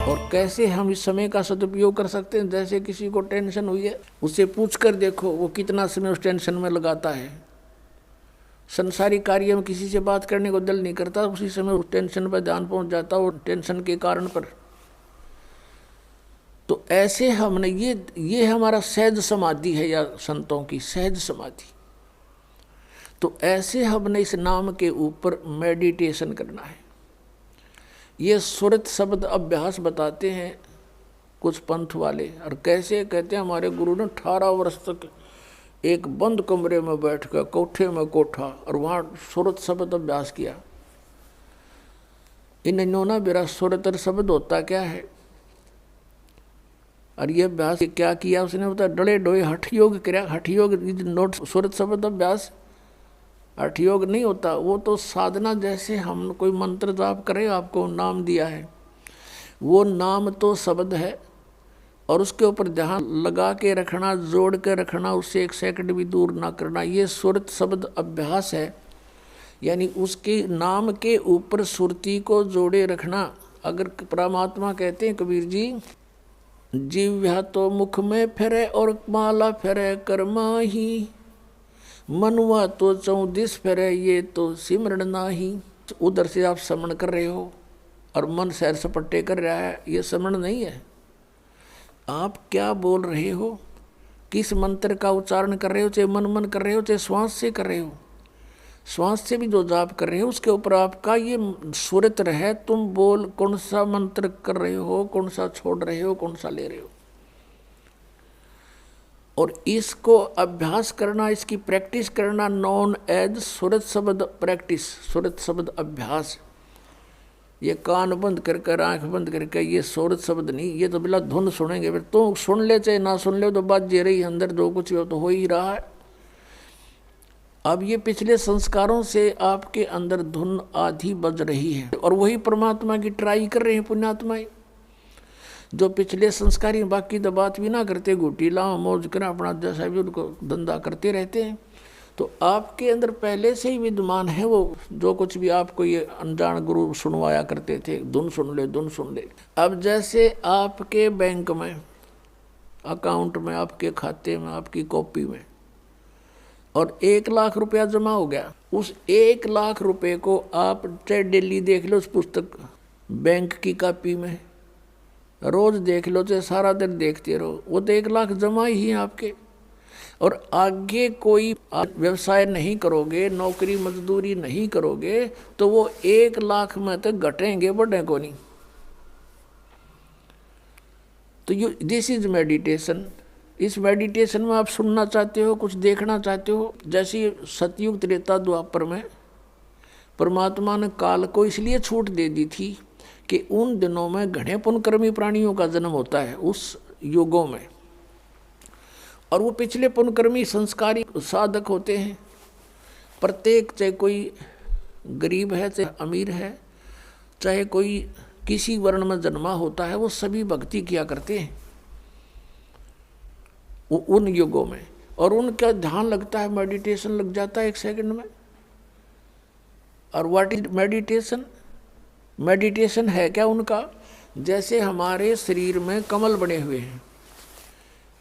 और कैसे हम इस समय का सदुपयोग कर सकते हैं। जैसे किसी को टेंशन हुई है, उससे पूछ कर देखो वो कितना समय उस टेंशन में लगाता है। संसारिक कार्य में किसी से बात करने को दिल नहीं करता, उसी समय उस टेंशन पर ध्यान पहुंच जाता और टेंशन के कारण पर। तो ऐसे हमने ये हमारा सहज समाधि है, या संतों की सहज समाधि। तो ऐसे हमने इस नाम के ऊपर मेडिटेशन करना है। ये सुरत शब्द अभ्यास बताते हैं कुछ पंथ वाले, और कैसे कहते हैं हमारे गुरु ने 18 वर्ष तक एक बंद कमरे में बैठ कर, कोठे में कोठा, और वहाँ सुरत शब्द अभ्यास किया। इन्होंने मेरा सुरतर शब्द होता क्या है, और ये अभ्यास क्या किया उसने बता, डले डोए हठ योग किया। हठ योग नोट सुरत शब्द अभ्यास हठ योग नहीं होता, वो तो साधना। जैसे हम कोई मंत्र जाप करें, आपको नाम दिया है, वो नाम तो शब्द है, और उसके ऊपर ध्यान लगा के रखना, जोड़ के रखना, उससे 1 सेकंड भी दूर ना करना, ये सुरत शब्द अभ्यास है। यानी उसके नाम के ऊपर सुरती को जोड़े रखना। अगर परमात्मा कहते हैं कबीर जी, जिव्या तो मुख में फिरे और माला फिरे कर्मा ही, मनुआ तो 34 फिरे ये तो सिमरण नाही। उधर से आप समण कर रहे हो और मन सैर सपट्टे कर रहा है, ये समण नहीं है। आप क्या बोल रहे हो, किस मंत्र का उच्चारण कर रहे हो, चाहे मन मन कर रहे हो, चाहे श्वास से कर रहे हो। श्वास से भी जो जाप कर रहे हो उसके ऊपर आपका ये सुरत रहे, तुम बोल कौन सा मंत्र कर रहे हो, कौन सा छोड़ रहे हो, कौन सा ले रहे हो। और इसको अभ्यास करना, इसकी प्रैक्टिस करना, नॉन एज सुरत शब्द प्रैक्टिस, सुरत शब्द अभ्यास। ये कान बंद करके, आंख बंद करके, ये सुरत शब्द नहीं, ये तो बिला धुन सुनेंगे। फिर तो सुन ले चाहे ना सुन ले, तो बात जे रही अंदर जो कुछ हो तो हो ही रहा है। अब ये पिछले संस्कारों से आपके अंदर धुन आधी बज रही है, और वही परमात्मा की ट्राई कर रहे हैं पुण्यात्माएं, जो पिछले संस्कारी। बाकी तो बात भी ना करते, घुटी लाओ मौज करें, अपना जैसा भी उनको धंधा करते रहते हैं। तो आपके अंदर पहले से ही विद्यमान है वो, जो कुछ भी आपको ये अनजान गुरु सुनवाया करते थे, धुन सुन ले, धुन सुन ले। अब जैसे आपके बैंक में, अकाउंट में, आपके खाते में, आपकी कॉपी में, और 1 लाख रुपया जमा हो गया, उस 1 लाख रुपए को आप चाहे डेली देख लो उस पुस्तक बैंक की कॉपी में, रोज देख लो, चाहे सारा दिन देखते रहो, वो तो 1 लाख जमा ही है आपके। और आगे कोई आप व्यवसाय नहीं करोगे, नौकरी मजदूरी नहीं करोगे, तो वो 1 लाख में तो घटेंगे, बढ़े को नहीं। तो दिस इज मेडिटेशन। इस मेडिटेशन में आप सुनना चाहते हो, कुछ देखना चाहते हो। जैसे सतयुग त्रेता द्वापर में परमात्मा ने काल को इसलिए छूट दे दी थी कि उन दिनों में घने पुण्यकर्मी प्राणियों का जन्म होता है उस युगों में, और वो पिछले पुण्यकर्मी संस्कारी साधक होते हैं। प्रत्येक, चाहे कोई गरीब है, चाहे अमीर है, चाहे कोई किसी वर्ण में जन्मा होता है, वो सभी भक्ति किया करते हैं उन युगों में। और उनका ध्यान लगता है, मेडिटेशन लग जाता है 1 सेकंड में। और व्हाट इज मेडिटेशन? मेडिटेशन है क्या उनका? जैसे हमारे शरीर में कमल बने हुए हैं,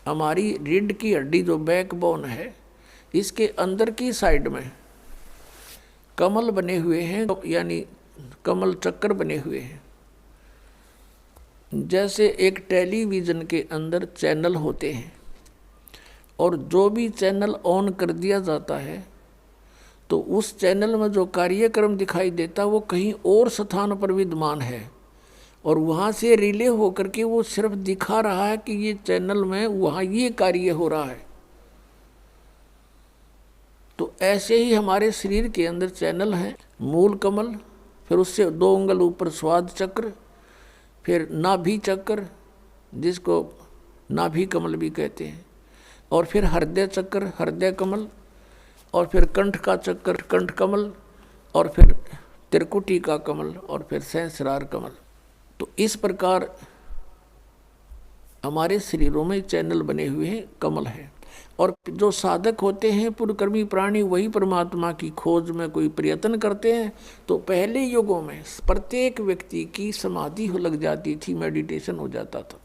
हमारी रीढ़ की हड्डी जो बैकबोन है, इसके अंदर की साइड में कमल बने हुए हैं, यानी कमल चक्कर बने हुए हैं। जैसे एक टेलीविज़न के अंदर चैनल होते हैं, और जो भी चैनल ऑन कर दिया जाता है तो उस चैनल में जो कार्यक्रम दिखाई देता है वो कहीं और स्थान पर विद्यमान है, और वहाँ से रिले होकर के वो सिर्फ दिखा रहा है कि ये चैनल में वहाँ ये कार्य हो रहा है। तो ऐसे ही हमारे शरीर के अंदर चैनल हैं, मूल कमल, फिर उससे 2 उंगल ऊपर स्वाद चक्र, फिर नाभि चक्र जिसको नाभि कमल भी कहते हैं, और फिर हृदय चक्र, हृदय कमल, और फिर कंठ का चक्र, कंठ कमल, और फिर त्रिकुटी का कमल, और फिर सहस्रार कमल। तो इस प्रकार हमारे शरीरों में चैनल बने हुए हैं, कमल है। और जो साधक होते हैं पुरकर्मी प्राणी, वही परमात्मा की खोज में कोई प्रयत्न करते हैं। तो पहले युगों में प्रत्येक व्यक्ति की समाधि लग जाती थी, मेडिटेशन हो जाता था।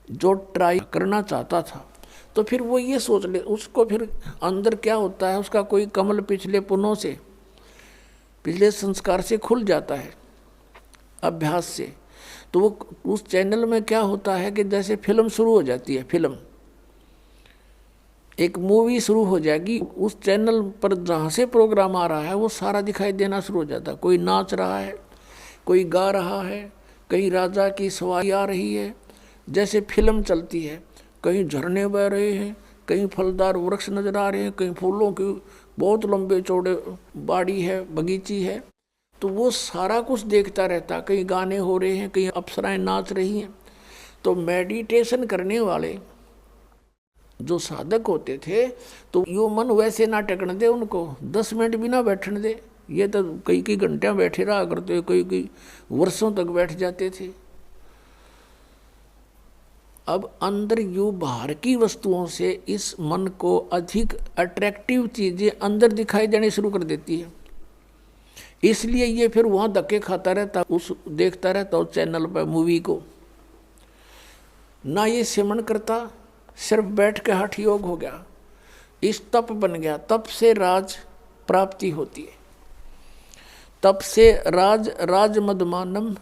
जो ट्राई करना चाहता था तो फिर वो ये सोच ले, उसको फिर अंदर क्या होता है, उसका कोई कमल पिछले पुनों से, पिछले संस्कार से खुल जाता है अभ्यास से। तो वो उस चैनल में क्या होता है कि जैसे फिल्म शुरू हो जाती है, फिल्म एक मूवी शुरू हो जाएगी, उस चैनल पर जहाँ से प्रोग्राम आ रहा है वो सारा दिखाई देना शुरू हो जाता है। कोई नाच रहा है, कोई गा रहा है, कहीं राजा की सवारी आ रही है, जैसे फिल्म चलती है। कहीं झरने बह रहे हैं, कहीं फलदार वृक्ष नजर आ रहे हैं, कहीं फूलों की बहुत लंबे चौड़े बाड़ी है, बगीची है। तो वो सारा कुछ देखता रहता, कहीं गाने हो रहे हैं, कहीं अप्सराएं नाच रही हैं। तो मेडिटेशन करने वाले जो साधक होते थे तो यो मन वैसे ना टेकने दे, उनको 10 मिनट भी ना बैठने दे। ये तो कई कई घंटियां बैठे रहा करते, कई वर्षों तक बैठ जाते थे। अब अंदर यू बाहर की वस्तुओं से इस मन को अधिक अट्रैक्टिव चीजें अंदर दिखाई देनी शुरू कर देती है। इसलिए ये फिर वहां धक्के खाता रहता, उस देखता रहता उस चैनल पर मूवी को। ना ये सिमरण करता, सिर्फ बैठ के हठ योग हो गया, इस तप बन गया। तप से राज प्राप्ति होती है, तप से राज मदमानम,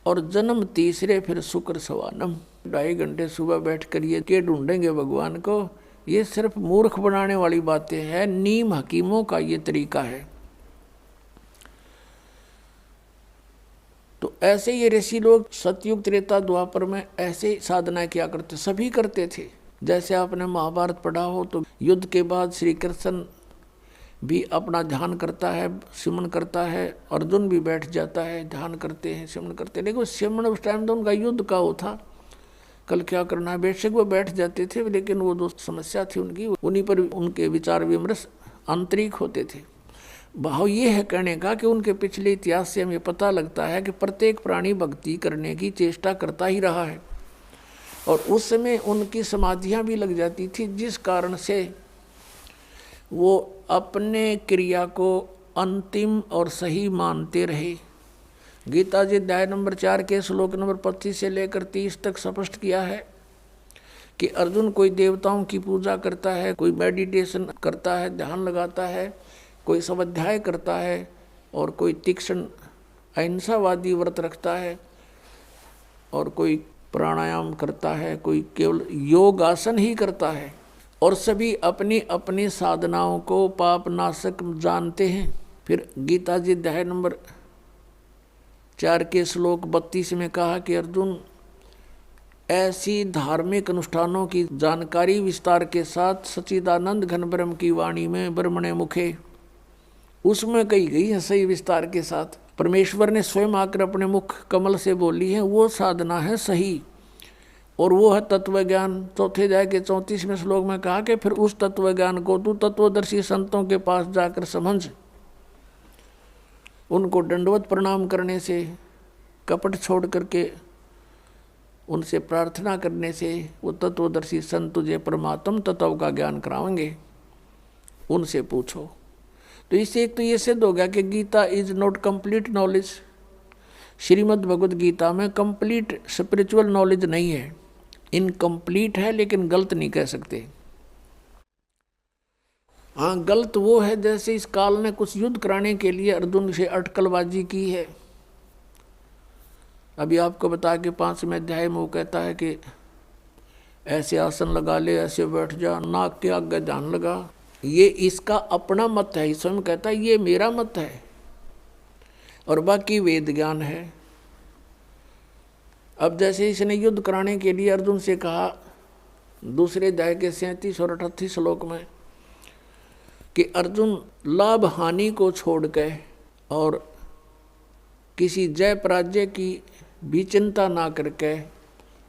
और जन्म तीसरे फिर शुक्र सवानम। 2.5 घंटे सुबह बैठ कर ये के ढूंढेंगे भगवान को, ये सिर्फ मूर्ख बनाने वाली बातें हैं। नीम हकीमों का ये तरीका है। तो ऐसे ये ऋषि लोग सतयुग त्रेता द्वापर में ऐसे साधना किया करते, सभी करते थे। जैसे आपने महाभारत पढ़ा हो तो युद्ध के बाद श्री कृष्ण भी अपना ध्यान करता है, सिमरण करता है, अर्जुन भी बैठ जाता है, ध्यान करते हैं, सिमरण करते हैं। लेकिन सिमरण उस टाइम तो उनका युद्ध का वो था, कल क्या करना है, बेशक वो बैठ जाते थे, लेकिन वो जो समस्या थी उनकी, उन्हीं पर उनके विचार विमर्श आंतरिक होते थे। भाव ये है कहने का कि उनके पिछले इतिहास से हमें पता लगता है कि प्रत्येक प्राणी भक्ति करने की चेष्टा करता ही रहा है, और उस समय उनकी समाधियां भी लग जाती थी, जिस कारण से वो अपने क्रिया को अंतिम और सही मानते रहे। गीता जी अध्याय नंबर 4 के श्लोक नंबर 25 से लेकर 30 तक स्पष्ट किया है कि अर्जुन कोई देवताओं की पूजा करता है, कोई मेडिटेशन करता है, ध्यान लगाता है, कोई स्वाध्याय करता है, और कोई तीक्ष्ण अहिंसावादी व्रत रखता है, और कोई प्राणायाम करता है, कोई केवल योग आसन ही करता है, और सभी अपनी अपनी साधनाओं को पाप नाशक जानते हैं। फिर गीता जी अध्याय नंबर 4 के श्लोक 32 में कहा कि अर्जुन, ऐसी धार्मिक अनुष्ठानों की जानकारी विस्तार के साथ सच्चिदानंद घन ब्रह्म की वाणी में ब्रह्मणे मुखे, उसमें कही गई है सही विस्तार के साथ। परमेश्वर ने स्वयं आकर अपने मुख कमल से बोली है, वो साधना है सही, और वो है तत्व ज्ञान। चौथे अध्याय के 34वें श्लोक में कहा कि फिर उस तत्व ज्ञान को तू तत्वदर्शी संतों के पास जाकर समझ, उनको दंडवत प्रणाम करने से, कपट छोड़ करके उनसे प्रार्थना करने से वो तत्वदर्शी संत तुझे परमात्म तत्व का ज्ञान कराएंगे, उनसे पूछो। तो इससे एक तो ये सिद्ध हो गया कि Gita is not complete knowledge. Shrimad Bhagavad Gita में कंप्लीट स्पिरिचुअल नॉलेज नहीं है, इनकम्प्लीट है, लेकिन गलत नहीं कह सकते। हाँ, गलत वो है जैसे इस काल ने कुछ युद्ध कराने के लिए अर्जुन से अटकलबाजी की है। अभी आपको बता के 5वें अध्याय में वो कहता है कि ऐसे आसन लगा ले, ऐसे बैठ जा, नाक के आगे ध्यान लगा। ये इसका अपना मत है, स्वयं कहता है ये मेरा मत है, और बाकी वेद ज्ञान है। अब जैसे इसने युद्ध कराने के लिए अर्जुन से कहा दूसरे अध्याय के 37 और 38 श्लोक में कि अर्जुन, लाभ हानि को छोड़ के और किसी जय पराजय की भी चिंता ना करके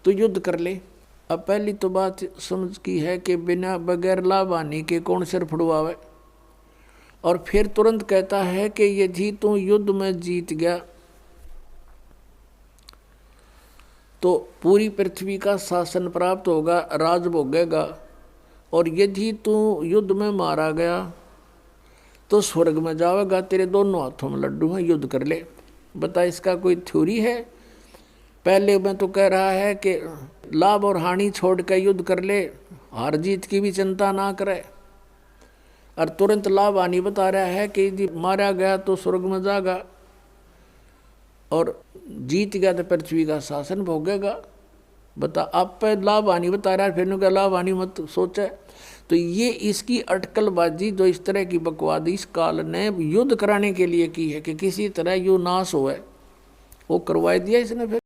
तो युद्ध कर ले। अब पहली तो बात समझ की है कि बिना बगैर लाभ हानि के कौन सिर फुड़वावे, और फिर तुरंत कहता है कि यदि तू युद्ध में जीत गया तो पूरी पृथ्वी का शासन प्राप्त होगा, राज भोगेगा, और यदि तू युद्ध में मारा गया तो स्वर्ग में जाएगा, तेरे दोनों हाथों में लड्डू हैं, युद्ध कर ले। बता, इसका कोई थ्योरी है? पहले में तो कह रहा है कि लाभ और हानि छोड़ कर युद्ध कर ले, हार जीत की भी चिंता ना करे, और तुरंत लाभ हानि बता रहा है कि यदि मारा गया तो स्वर्ग में जाएगा और जीत गया तो पृथ्वी का शासन भोगेगा। बता, आप पे लाभ हानि बता रहा है, फिर क्या लाभ हानि मत सोचे। तो ये इसकी अटकलबाजी जो इस तरह की बकवाद इस काल ने युद्ध कराने के लिए की है कि किसी तरह यू नाश हो, वो करवा दिया इसने। फिर